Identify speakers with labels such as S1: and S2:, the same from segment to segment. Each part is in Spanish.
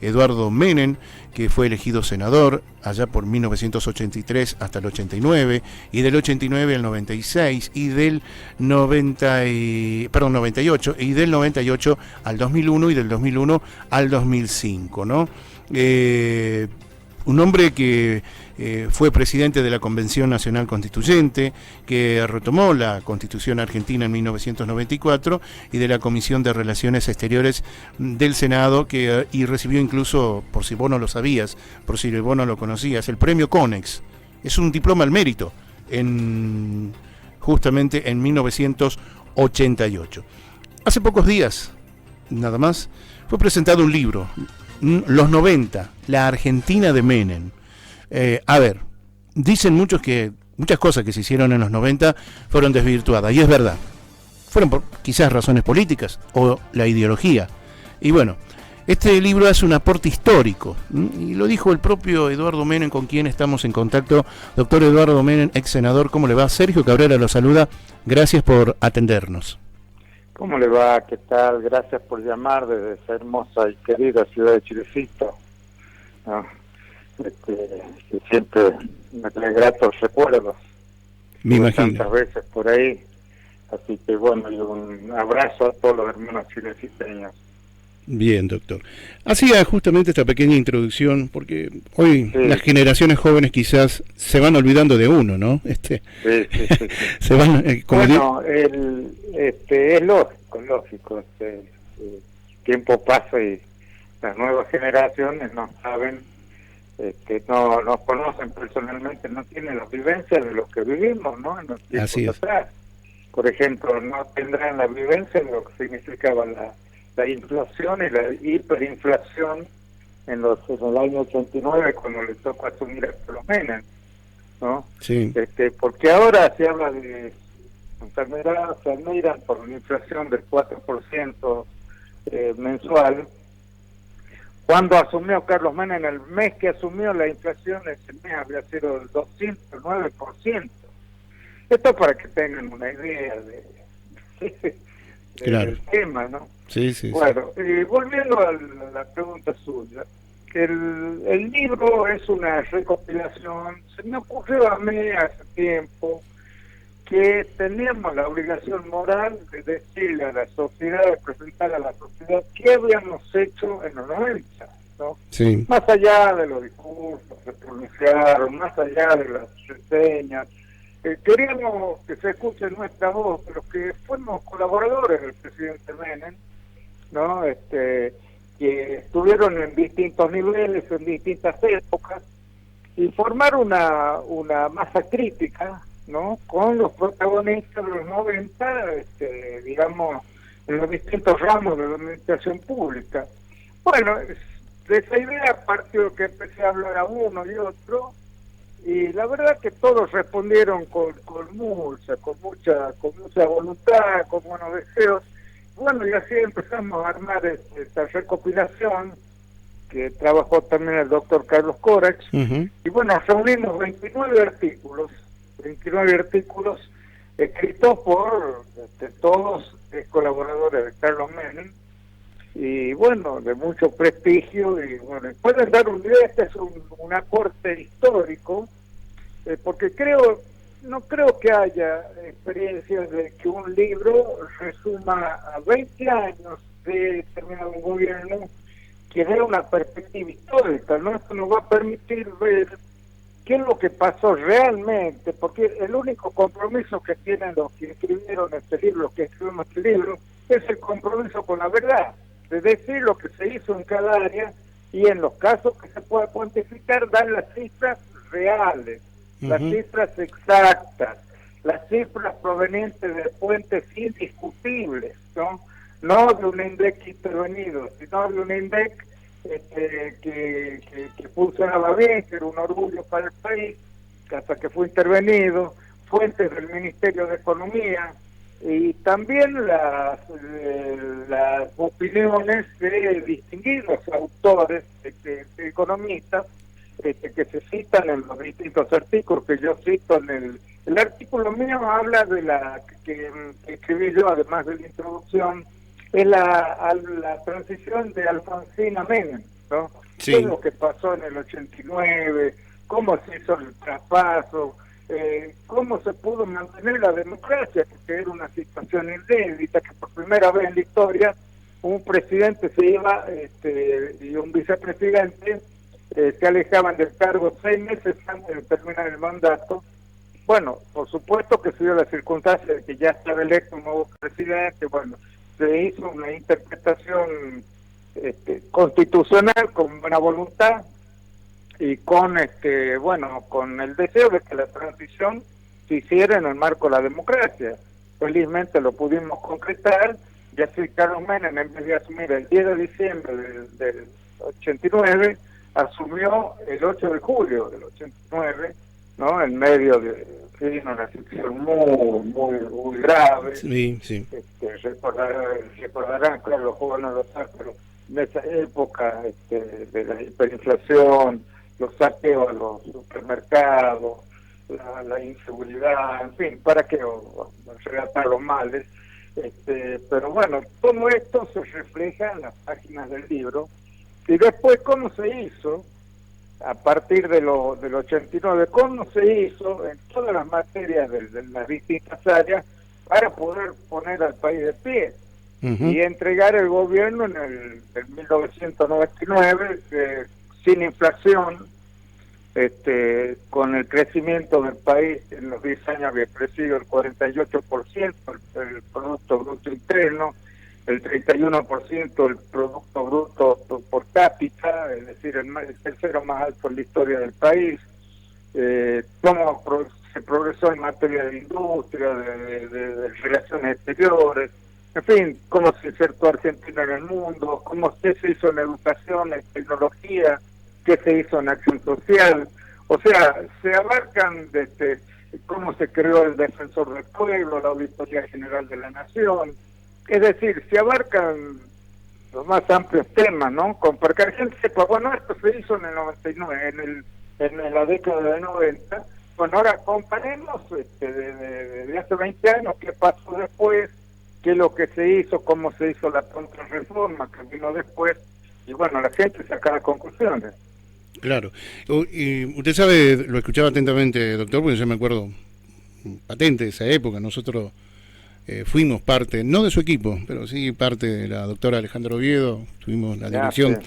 S1: Eduardo Menem, que fue elegido senador allá por 1983 hasta el 89, y del 89 al 96, y del 98, y del 98 al 2001, y del 2001 al 2005, ¿no? Un hombre que fue presidente de la Convención Nacional Constituyente, que retomó la Constitución Argentina en 1994, y de la Comisión de Relaciones Exteriores del Senado, y recibió incluso, por si vos no lo sabías, por si vos no lo conocías, el premio CONEX. Es un diploma al mérito, justamente en 1988. Hace pocos días, nada más, fue presentado un libro, Los 90, la Argentina de Menem. A ver, dicen muchos que muchas cosas que se hicieron en los 90 fueron desvirtuadas, y es verdad. Fueron por quizás razones políticas o la ideología. Y bueno, este libro hace un aporte histórico, y lo dijo el propio Eduardo Menem, con quien estamos en contacto. Doctor Eduardo Menem, ex senador, ¿cómo le va? Sergio Cabrera lo saluda, gracias por atendernos.
S2: ¿Cómo le va? ¿Qué tal? Gracias por llamar desde esa hermosa y querida ciudad de Chilecito, ¿no? Que siempre me trae gratos recuerdos.
S1: Me imagino.
S2: Tantas veces por ahí. Así que bueno, y un abrazo a todos los hermanos chileciteños.
S1: Bien, doctor. Hacía justamente esta pequeña introducción porque hoy
S2: sí.
S1: Las generaciones jóvenes quizás se van olvidando de uno, ¿no?
S2: Sí.
S1: Se van,
S2: bueno, es lógico. El tiempo pasa y las nuevas generaciones no saben, no nos conocen personalmente, no tienen la vivencia de lo que vivimos, ¿no? En los tiempos atrás. Por ejemplo, no tendrán la vivencia de lo que significaba la inflación y la hiperinflación en el año 89, cuando le tocó asumir a Carlos Menem, ¿no?
S1: Sí.
S2: Porque ahora se habla de enfermedad, se admiran por una inflación del 4% mensual. Cuando asumió Carlos Menem, el mes que asumió la inflación, ese mes había sido del 209%. Esto para que tengan una idea del tema, ¿no?
S1: Sí.
S2: Bueno, volviendo a la pregunta suya, el libro es una recopilación. Se me ocurrió a mí hace tiempo que teníamos la obligación moral de decirle a la sociedad, de presentar a la sociedad qué habíamos hecho en los 90, ¿no?
S1: Sí.
S2: Más allá de los discursos que se pronunciaron, más allá de las reseñas, queríamos que se escuche nuestra voz, pero que fuimos colaboradores del presidente Menem, ¿no? Que estuvieron en distintos niveles, en distintas épocas, y formar una masa crítica, ¿no? Con los protagonistas de los 90, digamos, en los distintos ramos de la administración pública. Bueno, de esa idea partió que empecé a hablar a uno y otro, y la verdad que todos respondieron con mucha voluntad, con buenos deseos. Bueno, y así empezamos a armar esta recopilación, que trabajó también el doctor Carlos Corax, y bueno, reunimos 29 artículos escritos por todos colaboradores de Carlos Menem, y bueno, de mucho prestigio. Y bueno, pueden dar una idea. Este es un aporte histórico, porque no creo que haya experiencias de que un libro resuma a 20 años de determinado gobierno, que dé una perspectiva histórica, ¿no? Esto nos va a permitir ver qué es lo que pasó realmente, porque el único compromiso que tienen los que escribieron este libro, los que escribimos este libro, es el compromiso con la verdad, de decir lo que se hizo en cada área, y en los casos que se pueda cuantificar, dar las cifras reales, las cifras exactas, las cifras provenientes de fuentes indiscutibles, no de un INDEC intervenido, sino de un INDEC que funcionaba bien, que era un orgullo para el país, hasta que fue intervenido, fuentes del Ministerio de Economía, y también las opiniones de distinguidos autores, economistas, que se citan en los distintos artículos que yo cito en el artículo mío. Habla de que escribí yo, además de la introducción, es la transición de Alfonsín a Menem, ¿no?
S1: Sí.
S2: ¿Qué es lo que pasó en el 89? ¿Cómo se hizo el traspaso? ¿Cómo se pudo mantener la democracia? Porque era una situación inédita, que por primera vez en la historia un presidente se iba y un vicepresidente se alejaban del cargo 6 meses antes de terminar el mandato. Bueno, por supuesto que se dio la circunstancia de que ya estaba electo un nuevo presidente. Bueno, se hizo una interpretación constitucional con buena voluntad y con con el deseo de que la transición se hiciera en el marco de la democracia. Felizmente lo pudimos concretar, y así Carlos Menem, en vez de asumir el 10 de diciembre del 89, asumió el 8 de julio del 89, ¿no? En medio de una situación muy grave.
S1: Sí, sí.
S2: Recordarán, claro, los jóvenes no lo saben, pero en esa época de la hiperinflación, los saqueos a los supermercados, la inseguridad, en fin, para que relatar los males. Pero bueno, todo esto se refleja en las páginas del libro. Y después, ¿cómo se hizo? A partir del 89, ¿cómo se hizo en todas las materias de las distintas áreas para poder poner al país de pie? Y entregar el gobierno en 1999 sin inflación, con el crecimiento del país en los 10 años había crecido el 48% el Producto Bruto Interno, el 31% el Producto Bruto por cápita, es decir, el tercero más alto en la historia del país. Cómo se progresó en materia de industria, de relaciones exteriores, en fin, cómo se insertó Argentina en el mundo, qué se hizo en educación, en tecnología, qué se hizo en acción social. O sea, se abarcan desde cómo se creó el Defensor del Pueblo, la Auditoría General de la Nación. Es decir, se abarcan los más amplios temas, ¿no? Para que la gente sepa, bueno, esto se hizo en el 99, en la década de 90. Bueno, ahora comparemos de hace 20 años, qué pasó después, qué es lo que se hizo, cómo se hizo la contrarreforma que vino después, y bueno, la gente saca las conclusiones.
S1: Claro. Y usted sabe, lo escuchaba atentamente, doctor, porque yo me acuerdo patente de esa época. Nosotros fuimos parte, no de su equipo, pero sí parte de la doctora Alejandra Oviedo. Tuvimos la dirección de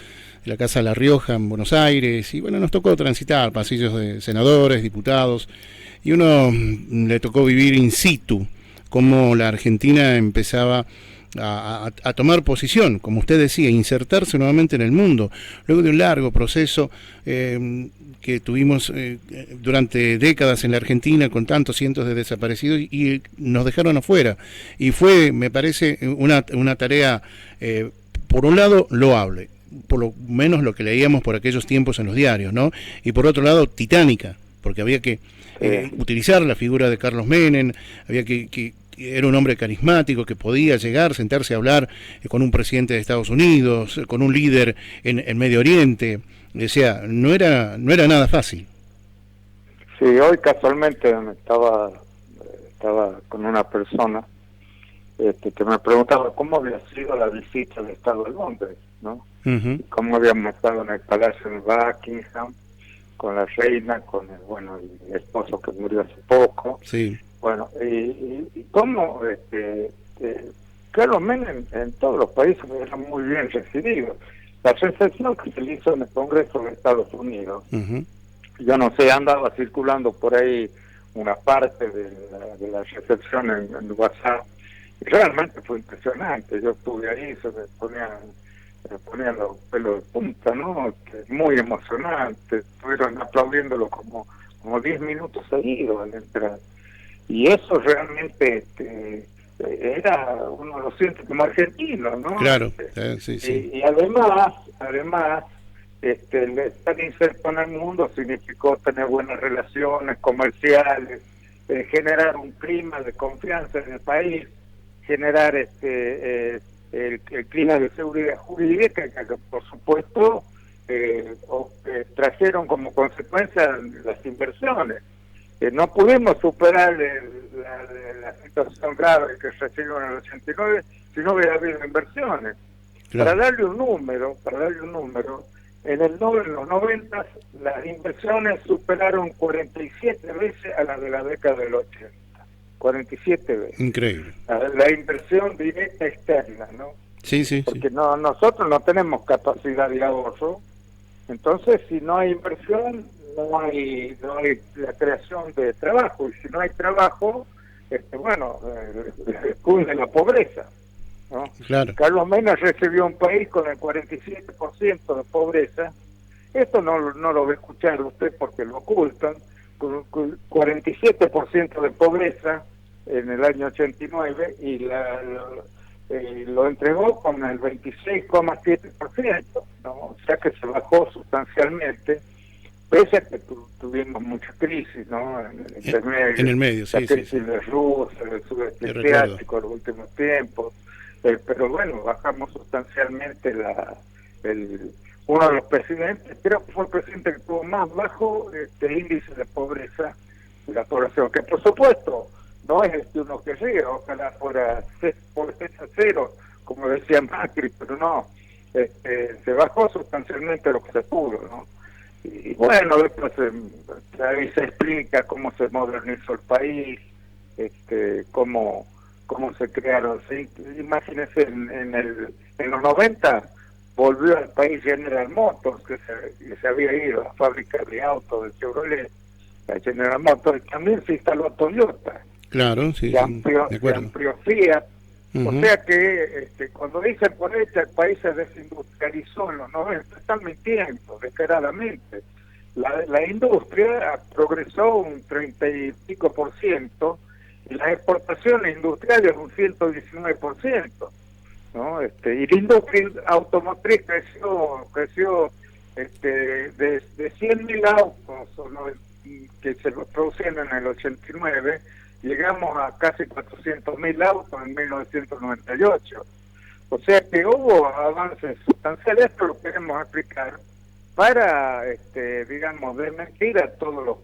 S1: la Casa La Rioja en Buenos Aires, y bueno, nos tocó transitar pasillos de senadores, diputados, y uno le tocó vivir in situ cómo la Argentina empezaba a tomar posición, como usted decía, insertarse nuevamente en el mundo, luego de un largo proceso que tuvimos durante décadas en la Argentina, con tantos cientos de desaparecidos, y nos dejaron afuera. Y fue, me parece, una tarea, por un lado, loable, por lo menos lo que leíamos por aquellos tiempos en los diarios, ¿no? Y por otro lado, titánica, porque había que utilizar la figura de Carlos Menem, había que era un hombre carismático que podía llegar, sentarse a hablar con un presidente de Estados Unidos, con un líder en Medio Oriente. O sea, no era nada fácil.
S2: Sí, hoy casualmente estaba con una persona que me preguntaba cómo había sido la visita del Estado de Londres, ¿no? Cómo habíamos estado en el Palacio de Buckingham, con la reina, con el esposo que murió hace poco.
S1: Sí.
S2: Bueno, y cómo Carlos Menem en todos los países era muy bien recibido. La recepción que se le hizo en el Congreso de Estados Unidos, yo no sé, andaba circulando por ahí una parte de la recepción en WhatsApp, y realmente fue impresionante. Yo estuve ahí, se me ponían los pelos de punta, ¿no? Muy emocionante. Estuvieron aplaudiéndolo como 10 minutos seguidos al entrar. Y eso realmente uno lo siente como argentino, ¿no?
S1: Claro, sí, sí.
S2: Y además el estar inserto en el mundo significó tener buenas relaciones comerciales, generar un clima de confianza en el país, generar el clima de seguridad jurídica que por supuesto trajeron como consecuencia las inversiones. No pudimos superar la situación grave que recibimos en el 89 si no hubiera habido inversiones.
S1: Claro.
S2: Para darle un número, en los 90 las inversiones superaron 47 veces a las de la década del 80. 47 veces.
S1: Increíble.
S2: La inversión directa externa, ¿no?
S1: Sí, sí,
S2: Porque
S1: sí.
S2: nosotros no tenemos capacidad de ahorro, entonces si no hay inversión, no hay la creación de trabajo, y si no hay trabajo, cunde la pobreza, ¿no?
S1: Claro.
S2: Carlos Menem recibió un país con el 47% de pobreza. Esto no lo va a escuchar usted porque lo ocultan, con 47% de pobreza en el año 89 y lo entregó con el 26,7%, ¿no? O sea que se bajó sustancialmente, pese a que tuvimos mucha crisis, ¿no?
S1: En el medio, sí,
S2: la crisis
S1: sí.
S2: de Rusia, del sudeste
S1: Te recuerdo.
S2: asiático en los últimos tiempos, pero bueno, bajamos sustancialmente uno de los presidentes, creo que fue el presidente que tuvo más bajo índice de pobreza de la población, que por supuesto no es el que uno querría, ojalá fuera pobreza cero, como decía Macri, pero no, se bajó sustancialmente lo que se pudo, ¿no? Y bueno, después ahí se explica cómo se modernizó el país, cómo se crearon, ¿sí? Imagínense, en los 90 volvió al país General Motors, que se había ido a la fábrica de autos de Chevrolet, la General Motors, y también se instaló Toyota.
S1: Claro, sí,
S2: Se amplió Fiat. O sea que cuando dicen por hecho el país se desindustrializó en los 90, están mintiendo descaradamente. La industria progresó un 30 y pico % y las exportaciones industriales un 119%, ¿no? Y la industria automotriz creció de 100.000 autos que se producían en el 89, llegamos a casi 400.000 autos en 1998. O sea que hubo avances sustanciales. Esto lo queremos aplicar para, digamos, desmentir a todos los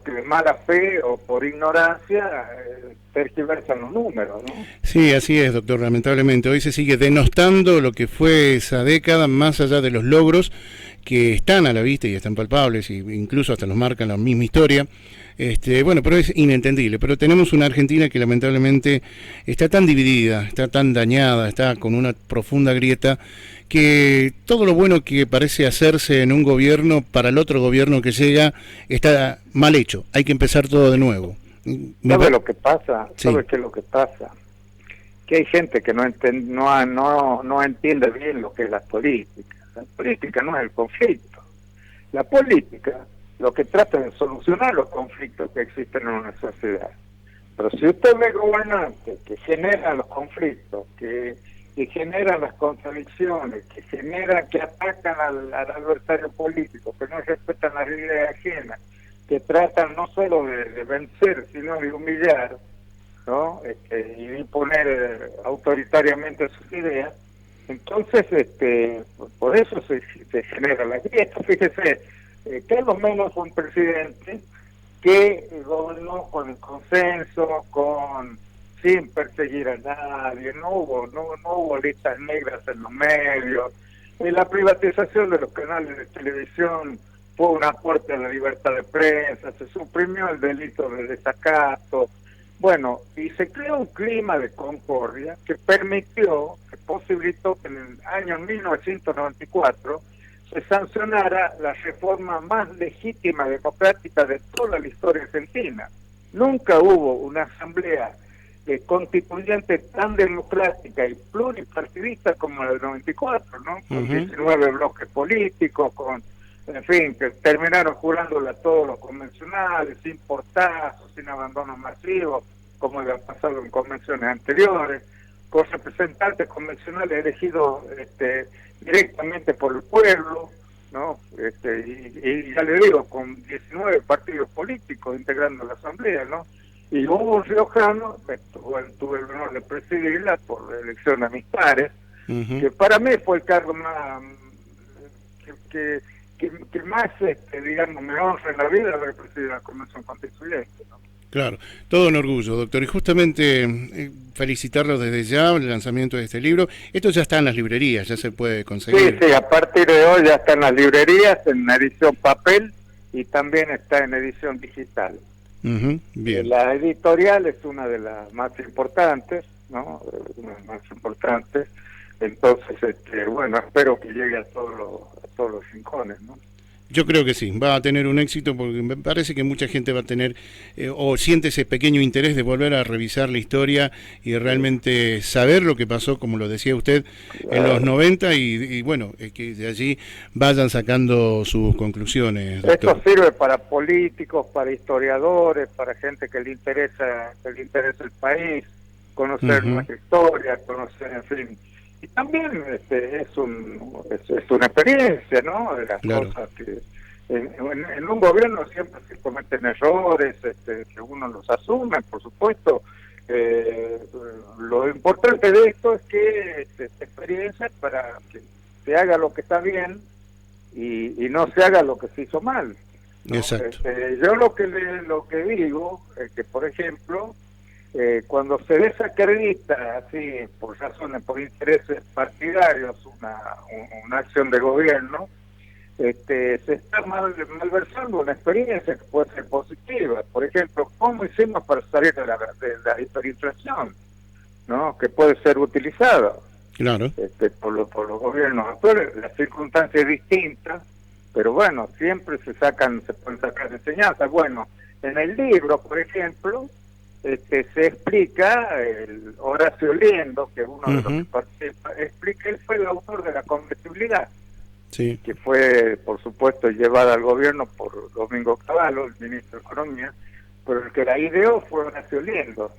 S2: que de mala fe o por ignorancia tergiversan los números, ¿no?
S1: Sí, así es, doctor. Lamentablemente hoy se sigue denostando lo que fue esa década, más allá de los logros que están a la vista y están palpables, e incluso hasta los marcan la misma historia. Bueno, pero es inentendible. Pero tenemos una Argentina que lamentablemente está tan dividida, está tan dañada, está con una profunda grieta, que todo lo bueno que parece hacerse en un gobierno, para el otro gobierno que llega, está mal hecho. Hay que empezar todo de nuevo.
S2: ¿Sabe lo que pasa?
S1: Sí.
S2: ¿Sabe qué es lo que pasa? Que hay gente que no entiende bien lo que es la política. La política no es el conflicto. La política lo que trata de solucionar los conflictos que existen en una sociedad. Pero si usted ve gobernantes que generan los conflictos, que generan las contradicciones, que atacan al adversario político, que no respetan las ideas ajenas, que tratan no solo de vencer, sino de humillar, ¿no? Y imponer autoritariamente sus ideas, entonces por eso se genera la grieta. Fíjese, Carlos Menem fue un presidente que gobernó con el consenso, sin perseguir a nadie, no hubo listas negras en los medios. La privatización de los canales de televisión fue un aporte a la libertad de prensa, se suprimió el delito de desacato. Bueno, y se creó un clima de concordia que posibilitó que en el año 1994 se sancionara la reforma más legítima democrática de toda la historia argentina. Nunca hubo una asamblea constituyente tan democrática y pluripartidista como la del 94, ¿no? Con 19 bloques políticos, en fin, que terminaron jurándole a todos los convencionales, sin portazos, sin abandono masivo, como había pasado en convenciones anteriores, con representantes convencionales elegidos directamente por el pueblo, ¿no? Y ya le digo, con 19 partidos políticos integrando la asamblea, ¿no? Y hubo un riojano, tuve el honor de presidirla por elección a mis pares, que para mí fue el cargo más que más, digamos, me honra en la vida, haber presidido la Convención Constituyente, ¿no?
S1: Claro, todo un orgullo, doctor. Y justamente felicitarlo desde ya, el lanzamiento de este libro. Esto ya está en las librerías, ya se puede conseguir.
S2: Sí, a partir de hoy ya está en las librerías, en edición papel y también está en edición digital.
S1: Bien.
S2: La editorial es una de las más importantes, ¿no? Una de las más importantes. Entonces, bueno, espero que llegue a todos los rincones, ¿no?
S1: Yo creo que sí, va a tener un éxito porque me parece que mucha gente va a tener o siente ese pequeño interés de volver a revisar la historia y realmente saber lo que pasó, como lo decía usted, en los 90 y bueno, que de allí vayan sacando sus conclusiones, doctor.
S2: Esto sirve para políticos, para historiadores, para gente que le interesa el país, conocer nuestra historia, conocer, en fin. Y también es una experiencia, ¿no? De las cosas que en un gobierno siempre se cometen errores, que uno los asume, por supuesto. Lo importante de esto es que esta experiencia es para que se haga lo que está bien y no se haga lo que se hizo mal, ¿no?
S1: Exacto.
S2: Yo lo que digo es que, por ejemplo, cuando se desacredita así por razones, por intereses partidarios una acción de gobierno, se está malversando una experiencia que puede ser positiva. Por ejemplo, ¿cómo hicimos para salir de la hiperinflación, ¿no? Que puede ser utilizada,
S1: claro,
S2: por los gobiernos actuales. Las circunstancias distintas, pero bueno, siempre se pueden sacar enseñanzas. Bueno, en el libro, por ejemplo, se explica, el Horacio Liendo, que es uno de los que participa, explica, él fue el autor de la convertibilidad,
S1: sí, que
S2: fue, por supuesto, llevada al gobierno por Domingo Cavallo, el ministro de Economía, pero el que la ideó fue Horacio Liendo.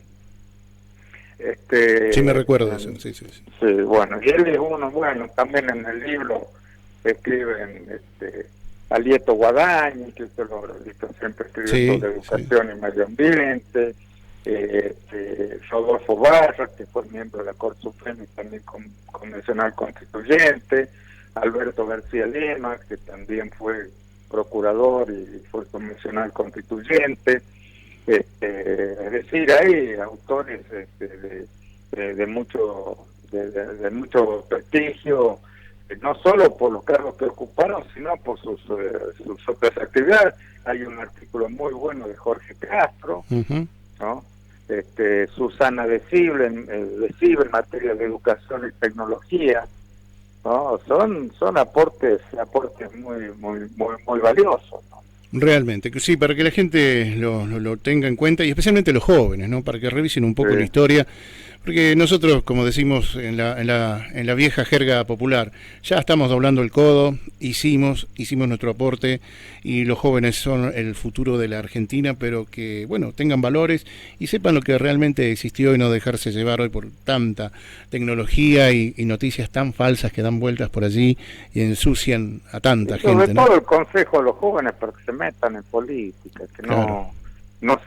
S1: Sí, me recuerdo de eso, sí.
S2: Sí, bueno, y él es uno, bueno, también en el libro escriben Alieto Guadañi, que usted lo habrá visto, siempre escribió sobre educación y medio ambiente, Rodolfo Barra, que fue miembro de la Corte Suprema y también convencional constituyente, Alberto García Lema, que también fue procurador y fue convencional constituyente, es decir, hay autores de mucho prestigio, no solo por los cargos que ocuparon, sino por sus otras actividades. Hay un artículo muy bueno de Jorge Castro, ¿no? Susana Decible en materia de educación y tecnología, ¿no? Son aportes muy valiosos, ¿no?
S1: Realmente, sí, para que la gente lo tenga en cuenta y especialmente los jóvenes, ¿no? Para que revisen un poco la historia, porque nosotros, como decimos en la vieja jerga popular, ya estamos doblando el codo, hicimos nuestro aporte y los jóvenes son el futuro de la Argentina, pero que, bueno, tengan valores y sepan lo que realmente existió y no dejarse llevar hoy por tanta tecnología y noticias tan falsas que dan vueltas por allí y ensucian a tanta gente.
S2: Sobre todo el consejo a los jóvenes para que se metan en política, que no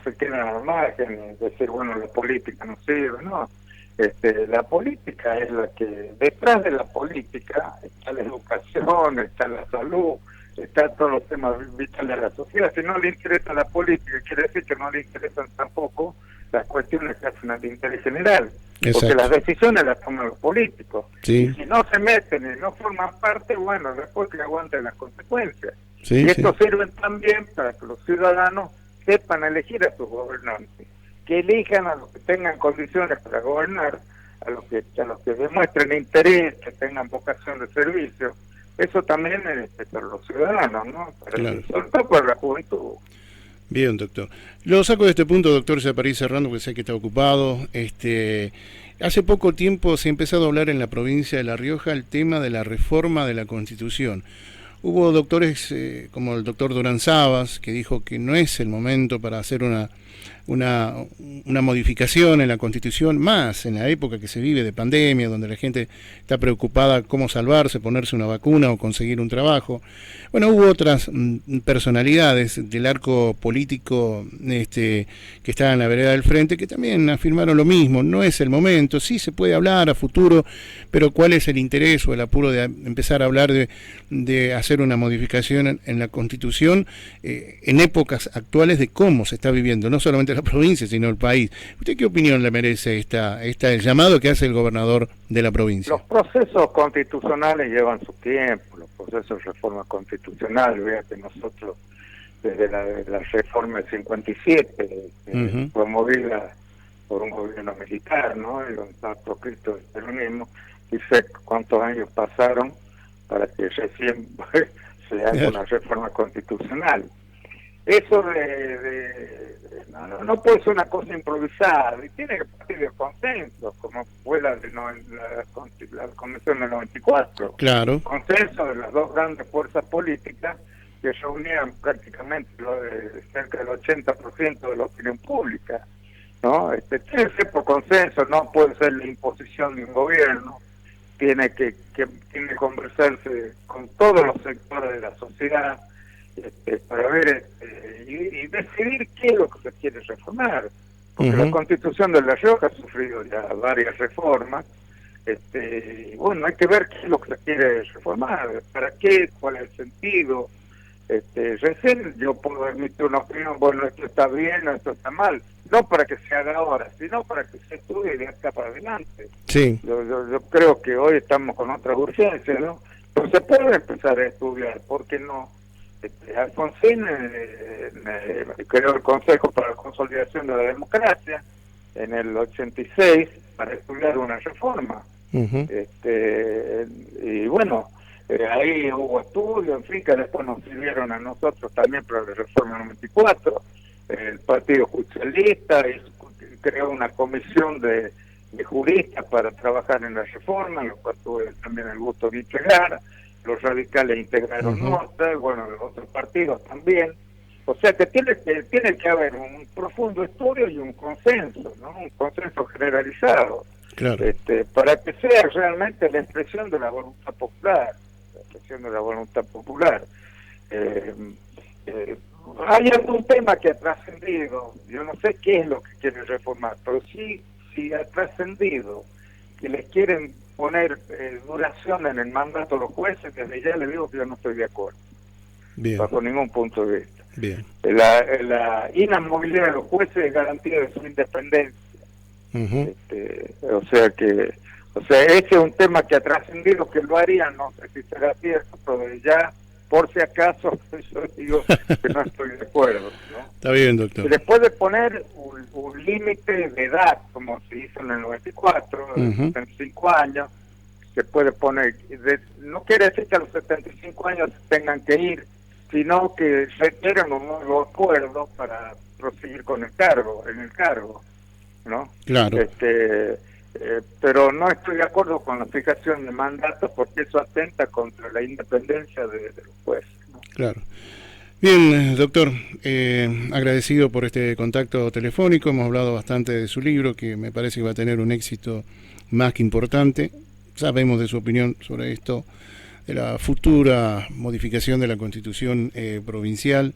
S2: se queden al margen y decir, bueno, la política no sirve, no. La política es la que, detrás de la política está la educación, está la salud, está todos los temas vitales de la sociedad. Si no le interesa la política, quiere decir que no le interesan tampoco las cuestiones que hacen al interés general. Exacto. Porque las decisiones las toman los políticos.
S1: Sí.
S2: Y si no se meten y no forman parte, bueno, después que aguanten las consecuencias.
S1: Sí,
S2: y esto sirve también para que los ciudadanos sepan elegir a sus gobernantes, que elijan a los que tengan condiciones para gobernar, a los que demuestren interés, que tengan vocación de servicio. Eso también es para los ciudadanos, ¿no? Sobre todo para la juventud.
S1: Bien, doctor. Lo saco de este punto, doctor, ya para ir cerrando, porque sé que está ocupado. Hace poco tiempo se ha empezado a hablar en la provincia de La Rioja el tema de la reforma de la Constitución. Hubo doctores como el doctor Durán Sabas, que dijo que no es el momento para hacer una modificación en la Constitución, más en la época que se vive de pandemia, donde la gente está preocupada cómo salvarse, ponerse una vacuna o conseguir un trabajo. Bueno, hubo otras personalidades del arco político que estaban en la vereda del frente que también afirmaron lo mismo. No es el momento, sí se puede hablar a futuro, pero ¿cuál es el interés o el apuro de empezar a hablar de hacer una modificación en la Constitución en épocas actuales de cómo se está viviendo, no solamente la provincia, sino el país. ¿Usted qué opinión le merece el llamado que hace el gobernador de la provincia?
S2: Los procesos constitucionales llevan su tiempo, los procesos de reforma constitucional, vea que nosotros desde la reforma del 57, promovida por un gobierno militar, ¿no? Y donde está proscrito el peronismo, y sé cuántos años pasaron para que recién se haga una reforma constitucional. Eso no puede ser una cosa improvisada, y tiene que partir de consenso, como fue la Convención del 94.
S1: Claro.
S2: Consenso de las dos grandes fuerzas políticas que reunían prácticamente cerca del 80% de la opinión pública, ¿no? Tiene que ser por consenso, no puede ser la imposición de un gobierno, tiene que conversarse con todos los sectores de la sociedad, para ver y decidir qué es lo que se quiere reformar, porque la Constitución de La Rioja ha sufrido ya varias reformas, y bueno, hay que ver qué es lo que se quiere reformar, para qué, cuál es el sentido. Recién yo puedo emitir una opinión, bueno, esto está bien, esto está mal, no para que se haga ahora, sino para que se estudie de acá para adelante.
S1: Sí.
S2: Yo creo que hoy estamos con otras urgencias, ¿no? Pero se puede empezar a estudiar, ¿por qué no? Alfonsín creó el Consejo para la Consolidación de la Democracia en el 86 para estudiar una reforma. Y bueno, ahí hubo estudios, en fin, que después nos sirvieron a nosotros también para la reforma 94. El Partido Justicialista creó una comisión de juristas para trabajar en la reforma, lo cual tuve también el gusto de integrar. Los radicales integraron notas, bueno, los otros partidos también. O sea que tiene que haber un profundo estudio y un consenso, ¿no? Un consenso generalizado.
S1: Claro.
S2: Para que sea realmente la expresión de la voluntad popular. Hay algún tema que ha trascendido, yo no sé qué es lo que quieren reformar, pero sí ha trascendido que les quieren poner duración en el mandato a los jueces. Desde ya les digo que yo no estoy de acuerdo. Bien. Bajo ningún punto de vista.
S1: Bien.
S2: La inamovilidad de los jueces es garantía de su independencia. O sea, ese es un tema que ha trascendido, que lo harían, no sé si será cierto, pero desde ya, por si acaso, yo digo que no estoy de acuerdo, ¿no?
S1: Está bien, doctor.
S2: Se le puede poner un límite de edad, como se hizo en el 94, 75 años, se puede poner, no quiere decir que a los 75 años tengan que ir, sino que requieren un nuevo acuerdo para proseguir con el cargo, ¿no? Claro. Pero no estoy de acuerdo con la fijación de mandatos, porque eso atenta contra la independencia de los jueces, ¿no?
S1: Claro. Bien, doctor, agradecido por este contacto telefónico. Hemos hablado bastante de su libro, que me parece que va a tener un éxito más que importante. Sabemos de su opinión sobre esto, de la futura modificación de la Constitución provincial.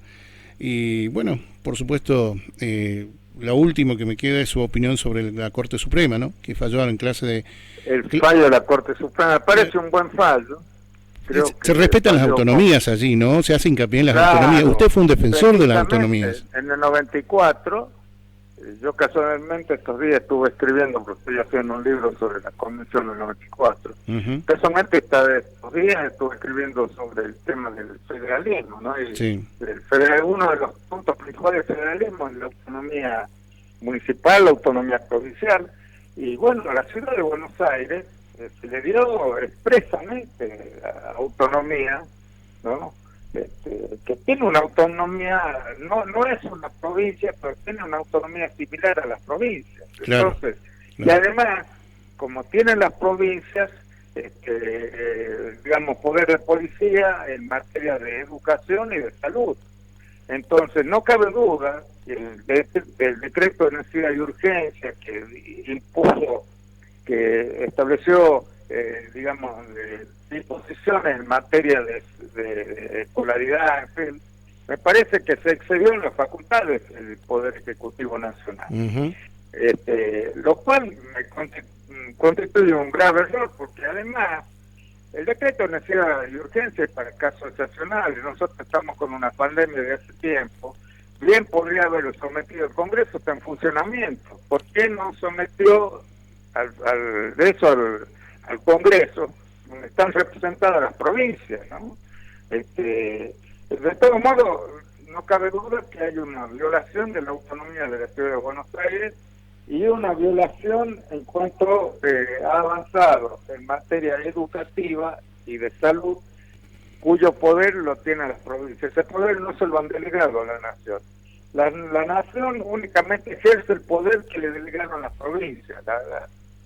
S1: Y bueno, por supuesto, lo último que me queda es su opinión sobre la Corte Suprema, ¿no? Que falló en clase de...
S2: El fallo de la Corte Suprema parece un buen fallo.
S1: Se respetan las autonomías allí, ¿no? Se hace hincapié en las autonomías. Usted fue un defensor de las autonomías.
S2: En el 94, yo casualmente estos días estuve escribiendo, porque estoy haciendo un libro sobre la Convención del 94. Casualmente estos días estuve escribiendo sobre el tema del federalismo, ¿no? Y uno de los puntos principales del federalismo es la autonomía municipal, la autonomía provincial. Y bueno, a la ciudad de Buenos Aires se le dio expresamente autonomía, ¿no? Que tiene una autonomía, no es una provincia, pero tiene una autonomía similar a las provincias.
S1: Claro.
S2: Entonces, y además, como tienen las provincias, digamos, poder de policía en materia de educación y de salud. Entonces, no cabe duda que el decreto de necesidad y urgencia que impuso, que estableció, digamos, disposiciones en materia de escolaridad, en fin, me parece que se excedió en las facultades del Poder Ejecutivo Nacional. Lo cual me constituye un grave error, porque además el decreto de necesidad y urgencia es para casos excepcionales. Nosotros estamos con una pandemia de hace tiempo, bien podría haberlo sometido al Congreso, está en funcionamiento. ¿Por qué no sometió al Congreso, donde están representadas las provincias, ¿no? De todo modo, no cabe duda que hay una violación de la autonomía de la Ciudad de Buenos Aires y una violación en cuanto ha avanzado en materia educativa y de salud, cuyo poder lo tienen las provincias. Ese poder no se lo han delegado a la nación. La nación únicamente ejerce el poder que le delegaron las provincias.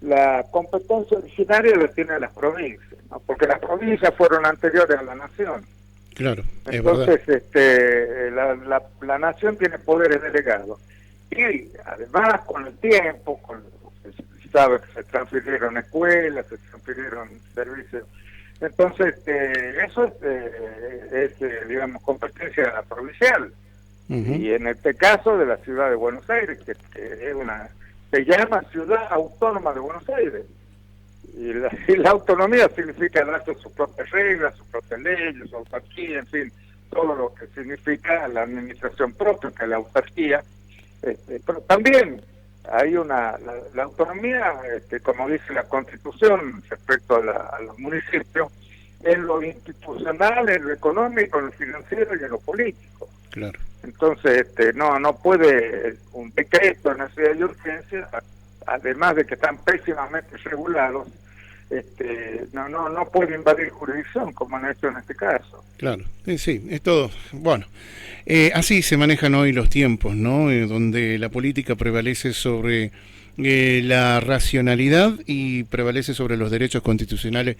S2: La competencia originaria la tienen las provincias, ¿no? Porque las provincias fueron anteriores a la nación.
S1: Claro, es
S2: entonces
S1: verdad.
S2: La nación tiene poderes delegados. Y además con el tiempo, se sabe que se transfirieron escuelas, se transfirieron servicios. Entonces eso es digamos, competencia provincial. Y en este caso de la ciudad de Buenos Aires, que es se llama Ciudad Autónoma de Buenos Aires. Y la autonomía significa darse sus propias reglas, sus propias leyes, su autarquía, en fin, todo lo que significa la administración propia, que es la autarquía. Pero también hay la autonomía, como dice la Constitución respecto a los municipios, en lo institucional, en lo económico, en lo financiero y en lo político.
S1: Claro.
S2: Entonces, no puede un decreto en necesidad de urgencia, además de que están pésimamente regulados, no puede invadir jurisdicción como han hecho en este caso.
S1: Claro, sí, es todo. Bueno, así se manejan hoy los tiempos, ¿no? Donde la política prevalece sobre la racionalidad y prevalece sobre los derechos constitucionales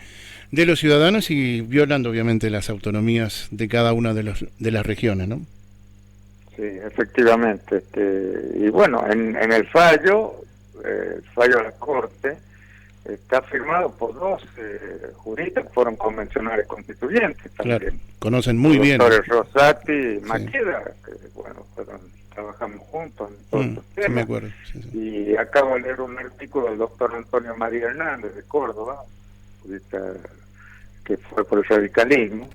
S1: de los ciudadanos y violando obviamente las autonomías de cada una de las regiones, ¿no?
S2: Sí, efectivamente. Y bueno, en el fallo de la Corte, está firmado por dos juristas que fueron convencionales constituyentes también. Claro,
S1: conocen muy bien.
S2: Doctores Rosati y Maqueda, que bueno, trabajamos juntos en todos estos temas.
S1: Sí, me acuerdo. Sí.
S2: Y acabo de leer un artículo del doctor Antonio María Hernández de Córdoba, jurista que fue por el radicalismo,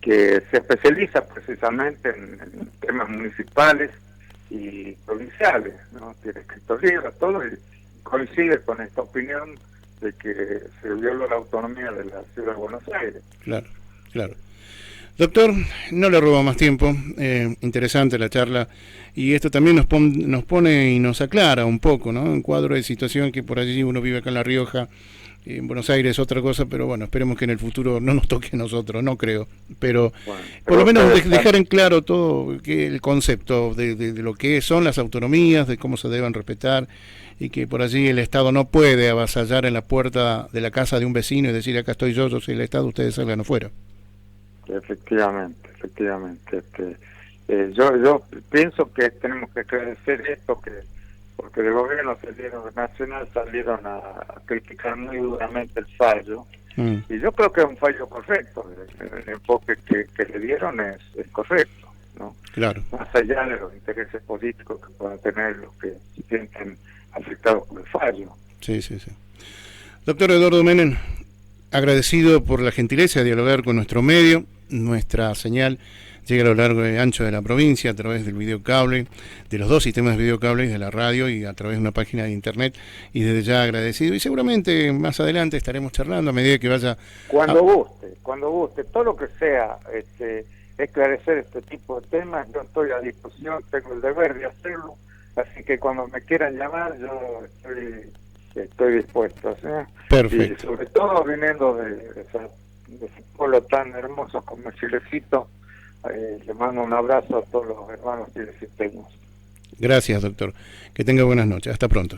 S2: que se especializa precisamente en temas municipales y provinciales, ¿no? Tiene escritos libros, todo, y coincide con esta opinión de que se violó la autonomía de la Ciudad de Buenos Aires.
S1: Claro, claro. Doctor, no le robo más tiempo, interesante la charla, y esto también nos pone y nos aclara un poco, ¿no? Un cuadro de situación que por allí uno vive acá en La Rioja, en Buenos Aires es otra cosa, pero bueno, esperemos que en el futuro no nos toque a nosotros, no creo, pero por lo menos dejar en claro todo el concepto de lo que son las autonomías, de cómo se deben respetar, y que por allí el Estado no puede avasallar en la puerta de la casa de un vecino y decir acá estoy yo soy el Estado, ustedes salgan afuera.
S2: Efectivamente. Yo pienso que tenemos que agradecer esto, porque del gobierno nacional salieron a criticar muy duramente el fallo, y yo creo que es un fallo correcto. El enfoque que le dieron es correcto, ¿no? Claro. Más allá de los intereses políticos que puedan tener los que se sienten afectados por el fallo.
S1: Sí. Doctor Eduardo Menem, agradecido por la gentileza de dialogar con nuestro medio. Nuestra señal llega a lo largo y ancho de la provincia a través del videocable, de los dos sistemas de videocable y de la radio y a través de una página de internet, y desde ya agradecido, y seguramente más adelante estaremos charlando a medida que vaya
S2: cuando guste, todo lo que sea esclarecer este tipo de temas, yo estoy a disposición, tengo el deber de hacerlo, así que cuando me quieran llamar yo estoy dispuesto, ¿sí? Perfecto. Y sobre todo viniendo de ese pueblo tan hermoso como Chilecito, le mando un abrazo a todos los hermanos chilecisteños.
S1: Gracias, doctor. Que tenga buenas noches. Hasta pronto.